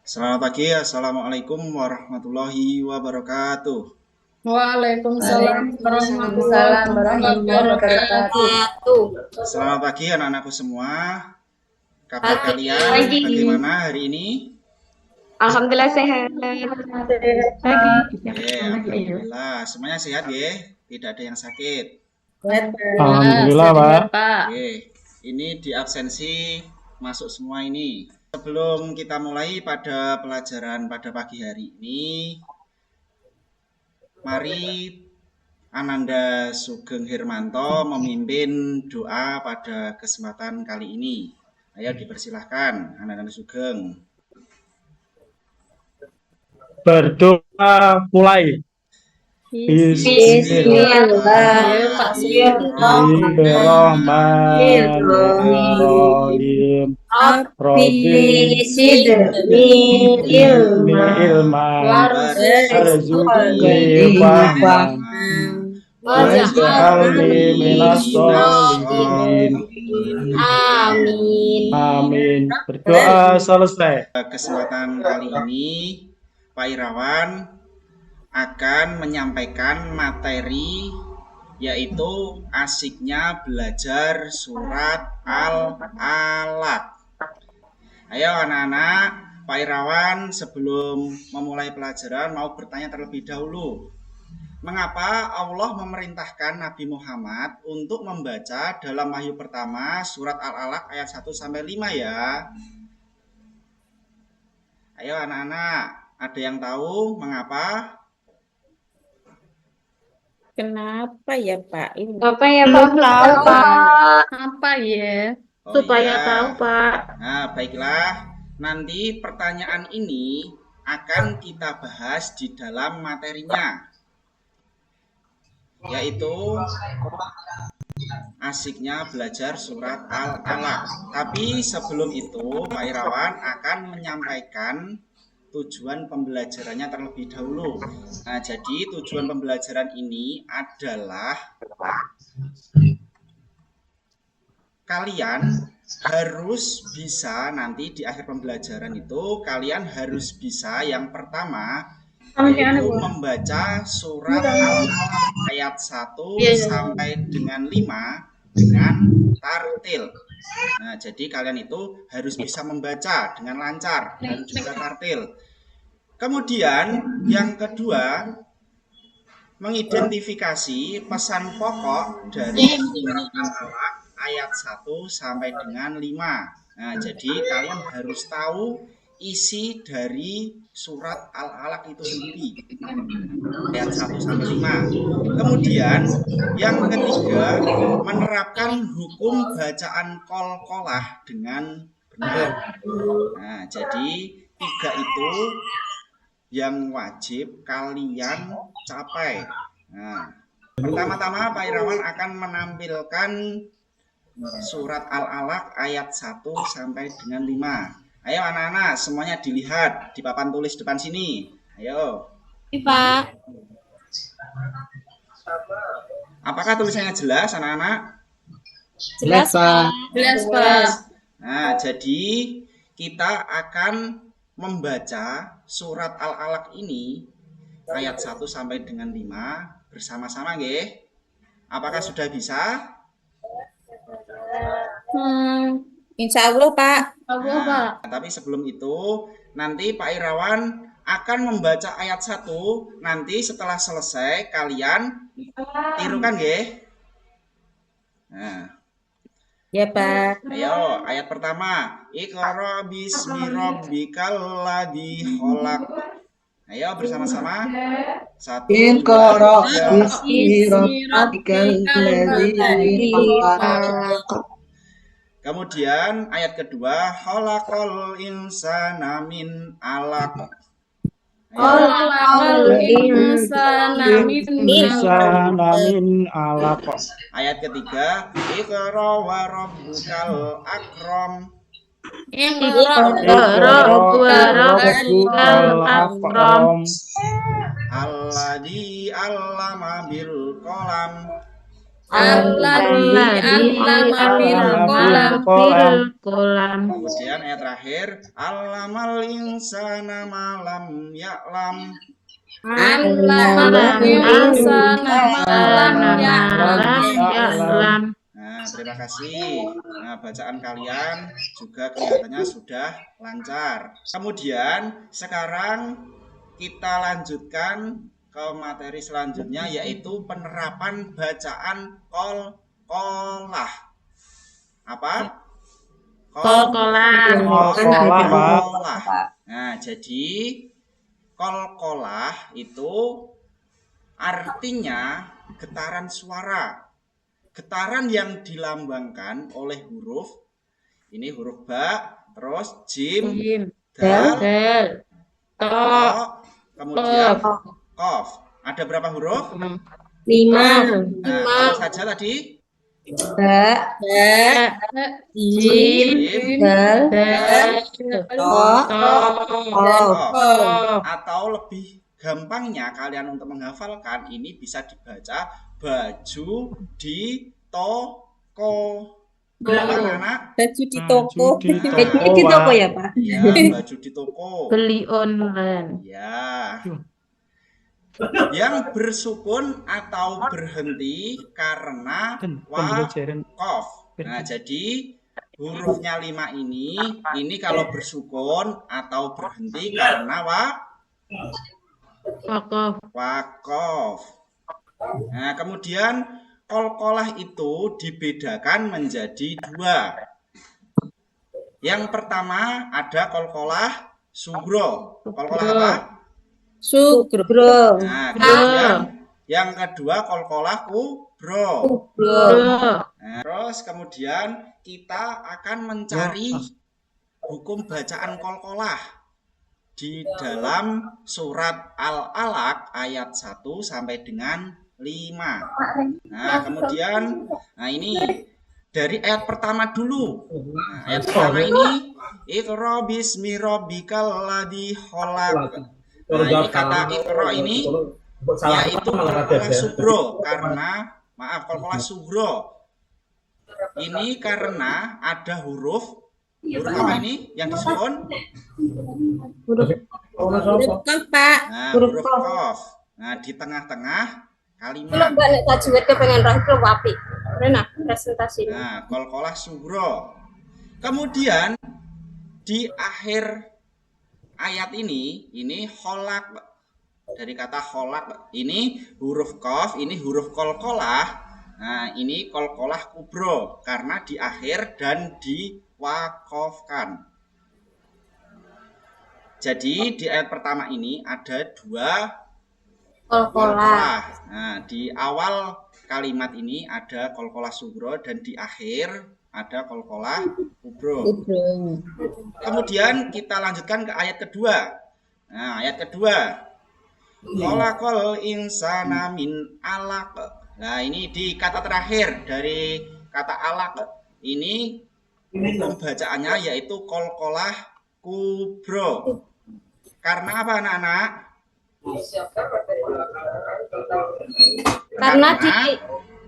Selamat pagi, Assalamualaikum warahmatullahi wabarakatuh. Waalaikumsalam warahmatullahi Waalaikumsalam warahmatullahi wabarakatuh. wabarakatuh. Selamat pagi anak-anakku semua. Kabar Pagi. kalian bagaimana hari ini? Alhamdulillah sehat. Pagi. Alhamdulillah. Semuanya sehat ya? Tidak ada yang sakit. Alhamdulillah, Pak. Oke, ini di absensi masuk semua ini. Sebelum kita mulai pada pelajaran pada pagi hari ini, mari Ananda Sugeng Hermanto memimpin doa pada kesempatan kali ini. Ayo dipersilahkan, Ananda Sugeng. Berdoa mulai. Bismillahirrahmanirrahim. Rabbi zidni ilma warzuqni fahman waj'alni minas sholihin. Amin. Amin. Berdoa selesai. Kesempatan kali ini Pak Irawan akan menyampaikan materi yaitu asiknya belajar surat Al-Alaq. Ayo anak-anak, Pak Irawan sebelum memulai pelajaran mau bertanya terlebih dahulu. Mengapa Allah memerintahkan Nabi Muhammad untuk membaca dalam wahyu pertama surat Al-Alaq ayat 1 sampai 5 ya? Ayo anak-anak, ada yang tahu mengapa? Kenapa ya Pak? Ini Apa ya Pak? Tahu Pak. apa ya? Supaya tahu Pak. Nah, baiklah. Nanti pertanyaan ini akan kita bahas di dalam materinya, yaitu asiknya belajar surat Al-Alaq. Tapi sebelum itu, Pak Irawan akan menyampaikan tujuan pembelajarannya terlebih dahulu. Nah, jadi tujuan pembelajaran ini adalah kalian harus bisa nanti di akhir pembelajaran itu kalian harus bisa yang pertama yaitu membaca surat Al-Alaq ayat 1 sampai dengan 5 dengan tartil. Nah, jadi kalian itu harus bisa membaca dengan lancar dan juga tartil. Kemudian yang kedua, mengidentifikasi pesan pokok dari surat Al-Alaq ayat 1 sampai dengan 5. Nah, jadi kalian harus tahu isi dari surat Al-Alaq itu sendiri. Ayat 1 sampai 5. Kemudian yang ketiga, menerapkan hukum bacaan qalqalah dengan benar. Nah, jadi 3 itu yang wajib kalian capai. Nah, pertama-tama Pak Irawan akan menampilkan surat Al-Alaq ayat 1 sampai dengan 5. Ayo anak-anak semuanya dilihat di papan tulis depan sini. Ayo. Pak. Apakah tulisannya jelas anak-anak? Jelas Pak. Jelas Pak. Nah, jadi kita akan membaca surat Al-Alaq ini ayat 1 sampai dengan 5 bersama-sama nggih. Apakah sudah bisa? Insya Allah Pak. Nah, tapi sebelum itu nanti Pak Irawan akan membaca ayat 1. Nanti setelah selesai kalian tirukan nggih. Nah, Ya Pak. ayo ayat pertama. Iqra bismi rabbikal ladzi khalaq. Ayo bersama-sama. 1 Iqra 2 3. bismi rabbikal ladzi khalaq. Kemudian ayat kedua, khalaqal insana min 'alaq. Khalaqal insana Min alaq. Ayat ketiga, Iqra wa rabbukal akram. Rabbukal akram. Alladzi 'allama bil qalam. Alladzi allama bil qalam. fil kolam. Kemudian ayat terakhir, allamal insana malam ya'lam. Allamal insana ma lam ya'lam. Ya'lam. Nah, terima kasih. Nah, bacaan kalian juga kelihatannya sudah lancar. Kemudian sekarang kita lanjutkan ke materi selanjutnya, yaitu penerapan bacaan qalqalah. Apa? Qalqalah. Qalqalah. Nah, jadi qalqalah itu artinya getaran suara. Getaran yang dilambangkan oleh huruf, ini huruf ba, terus jim, dal, Dal. To. to, kemudian qaf. Ada berapa huruf? 5. Nah, apa saja tadi? Ba. Jim. Jim, Dal. Dal. To. Qaf. qaf. Atau lebih gampangnya kalian untuk menghafalkan ini bisa dibaca baju di toko. Apa anak? Baju di toko. Bajunya di toko ya, Pak? Ya, baju di toko. Beli online. Ya. Yang bersukun atau berhenti karena waqaf. Nah, jadi hurufnya 5 ini kalau bersukun atau berhenti karena waqaf. Nah, kemudian qalqalah itu dibedakan menjadi 2. Yang pertama ada qalqalah sugro. Qalqalah apa? Sugro. Nah, kemudian yang kedua qalqalah kubro. Nah, terus kemudian kita akan mencari hukum bacaan qalqalah di dalam surat Al-Alaq ayat 1 sampai dengan 5. Nah, kemudian ini dari ayat pertama dulu. Nah, ayat pertama ini Iqra bismi rabbikal ladzi khalaq. Nah, ini kata Iqra ini yaitu qalqalah sugro karena qalqalah sugro. Ini karena ada huruf apa ini yang disukun? Huruf qaf, Pak. Nah, huruf qaf. Nah, di tengah-tengah kalimat. Kalau balik tajwid kepengen roh itu wapi. Rena presentasi. Nah, qalqalah sugro. Kemudian di akhir ayat ini kholaq. Dari kata kholaq ini huruf qaf, ini huruf qalqalah. Nah, ini qalqalah kubro karena di akhir dan diwaqafkan. Jadi di ayat pertama ini ada 2 qalqalah. Nah, di awal kalimat ini ada qalqalah sugro dan di akhir ada qalqalah kubro. Kemudian kita lanjutkan ke ayat kedua. Nah, ayat kedua. Khalaqal insana min 'alaq. Nah, ini di kata terakhir dari kata alaq. Ini hukum bacaannya yaitu qalqalah kubro. Karena apa, anak-anak? Karena di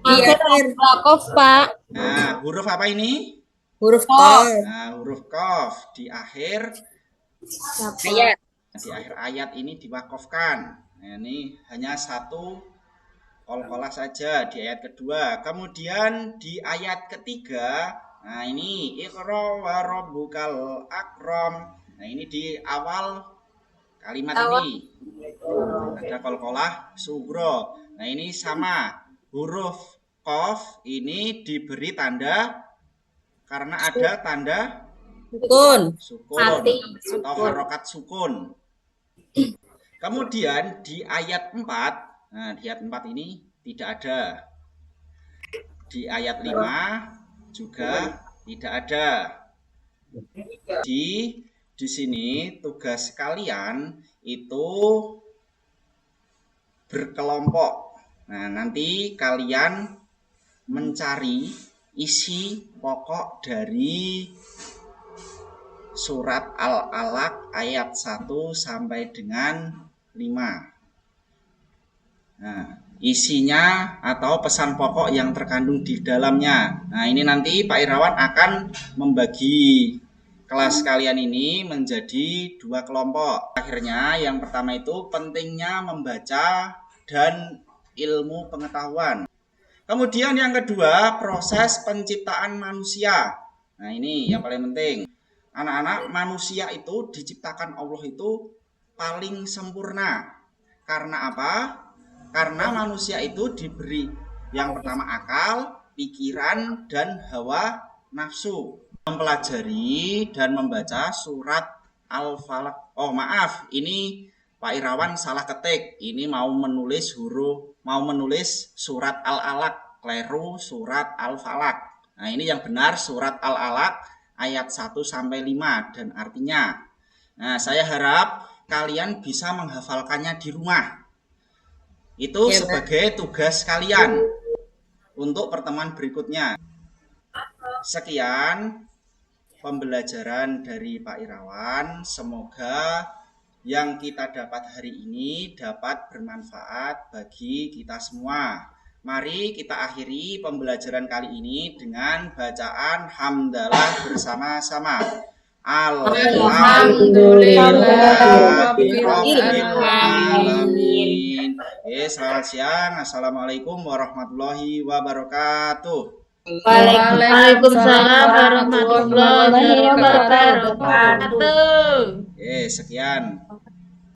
akhir waqaf, Pak. Nah, huruf apa ini? Huruf qaf. Nah, huruf qaf di akhir Ayat. di akhir ayat ini diwakafkan. Nah, ini hanya 1 qalqalah saja di ayat kedua. Kemudian di ayat ketiga, nah ini Iqra wa rabbukal akram. Nah, ini di awal kalimat ini ada qalqalah sugro. Nah, ini sama huruf qaf ini diberi tanda karena ada tanda sukun atau harokat sukun. Kemudian di ayat 4, nah di ayat 4 ini tidak ada. Di ayat 5 juga tidak ada. Di sini tugas kalian itu berkelompok. Nah, nanti kalian mencari isi pokok dari surat Al-Alaq ayat 1 sampai dengan 5. Nah, isinya atau pesan pokok yang terkandung di dalamnya. Nah, ini nanti Pak Irawan akan membagi kelas kalian ini menjadi 2 kelompok. Akhirnya yang pertama itu pentingnya membaca dan ilmu pengetahuan. Kemudian yang kedua, proses penciptaan manusia. Nah, ini yang paling penting. Anak-anak, manusia itu diciptakan Allah itu paling sempurna. Karena apa? Karena manusia itu diberi yang pertama akal, pikiran, dan hawa nafsu. Mempelajari dan membaca surat Al-Falaq. Oh maaf, ini Pak Irawan salah ketik. Ini mau menulis surat Al-Alaq, kleru surat Al-Falaq. Nah, ini yang benar surat Al-Alaq ayat 1-5 dan artinya. Nah, saya harap kalian bisa menghafalkannya di rumah. Itu sebagai tugas kalian untuk pertemuan berikutnya. Sekian pembelajaran dari Pak Irawan. Semoga yang kita dapat hari ini dapat bermanfaat bagi kita semua. Mari kita akhiri pembelajaran kali ini dengan bacaan hamdalah bersama-sama. Alhamdulillahirrabbilalamin. Selamat siang. Assalamualaikum warahmatullahi wabarakatuh. Waalaikumsalam warahmatullahi wabarakatuh. Sekian.